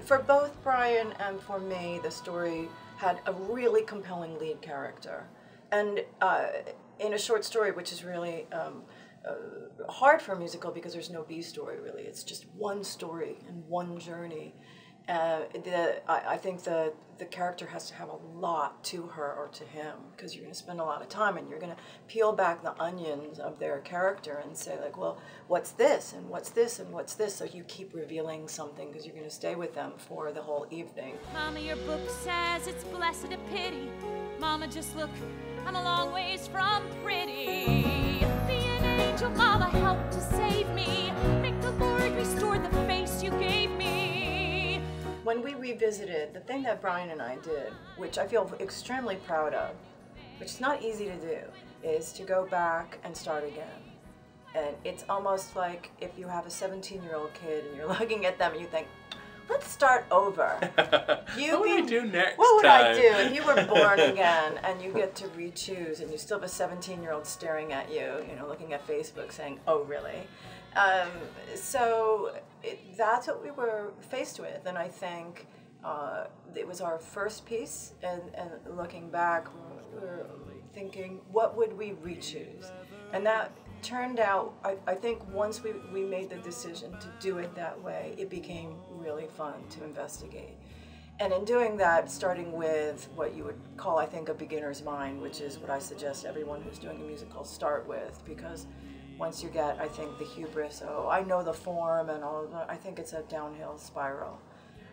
For both Brian and for me, the story had a really compelling lead character. And in a short story, which is really hard for a musical because there's no B story really, it's just one story and one journey. I think the character has to have a lot to her or to him, because you're going to spend a lot of time and you're going to peel back the onions of their character and say like, well, what's this and what's this and what's this? So you keep revealing something because you're going to stay with them for the whole evening. Mama, your book says it's blessed a pity. Mama, just look, I'm a long ways from pretty. Be an angel, Mama, help to save me. Make the Lord restore the face you gave me. When we revisited, the thing that Brian and I did, which I feel extremely proud of, which is not easy to do, is to go back and start again. And it's almost like if you have a 17-year-old kid and you're looking at them and you think, let's start over. What would I do next What would time? I do? And you were born again and you get to re-choose and you still have a 17-year-old staring at you, looking at Facebook saying, oh, really? So that's what we were faced with. And I think it was our first piece. And looking back, we were thinking, what would we re-choose? And that turned out, I think once we made the decision to do it that way, it became really fun to investigate. And in doing that, starting with what you would call, I think, a beginner's mind, which is what I suggest everyone who's doing a musical start with, because once you get, I think, the hubris, oh, I know the form and all of that, I think it's a downhill spiral.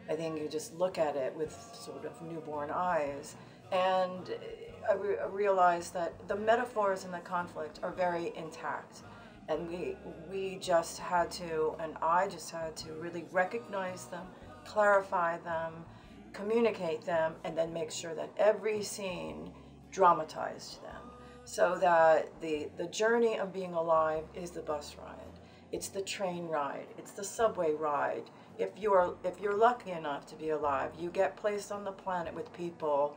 I think you just look at it with sort of newborn eyes. And I realized that the metaphors and the conflict are very intact. And we just had to, and I just had to really recognize them, clarify them, communicate them, and then make sure that every scene dramatized them. So that the journey of being alive is the bus ride. It's the train ride. It's the subway ride. If you're lucky enough to be alive, you get placed on the planet with people.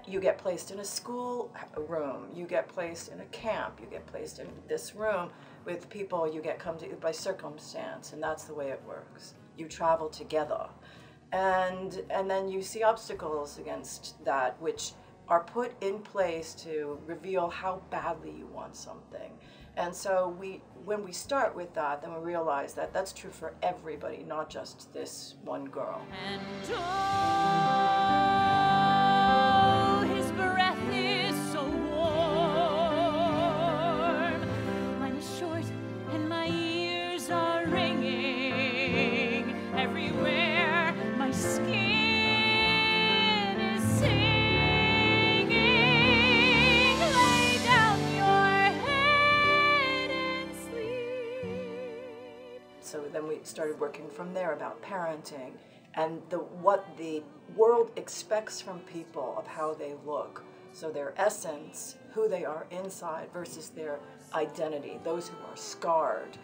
You get placed in a school room, you get placed in a camp, you get placed in this room with people you get come to by circumstance, and that's the way it works. You travel together. And then you see obstacles against that, which are put in place to reveal how badly you want something. And so when we start with that, then we realize that that's true for everybody, not just this one girl. And his breath is so warm. Mine is short and my ears are ringing. Everywhere my skin is singing. Lay down your head and sleep. So then we started working from there about parenting and what the world expects from people of how they look. So their essence, who they are inside versus their identity. Those who are scarred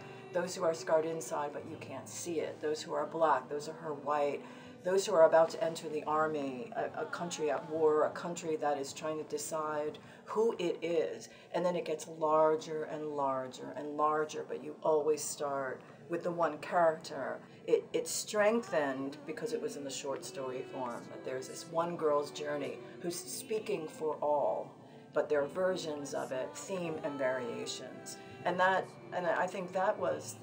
inside but you can't see it. Those who are black, those who are white, those who are about to enter the army, a country at war, a country that is trying to decide who it is. And then it gets larger and larger and larger, but you always start with the one character. It's strengthened because it was in the short story form, that there's this one girl's journey who's speaking for all, but there are versions of it, theme and variations. And I think that was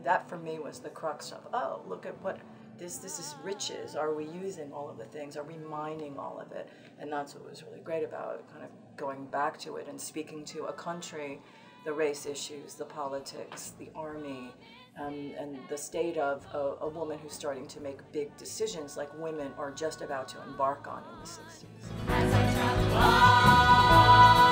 that for me was the crux of, oh, look at what this is riches. Are we using all of the things? Are we mining all of it? And that's what was really great about it, kind of going back to it and speaking to a country, the race issues, the politics, the army, and the state of a woman who's starting to make big decisions like women are just about to embark on in the 60s. As I travel on.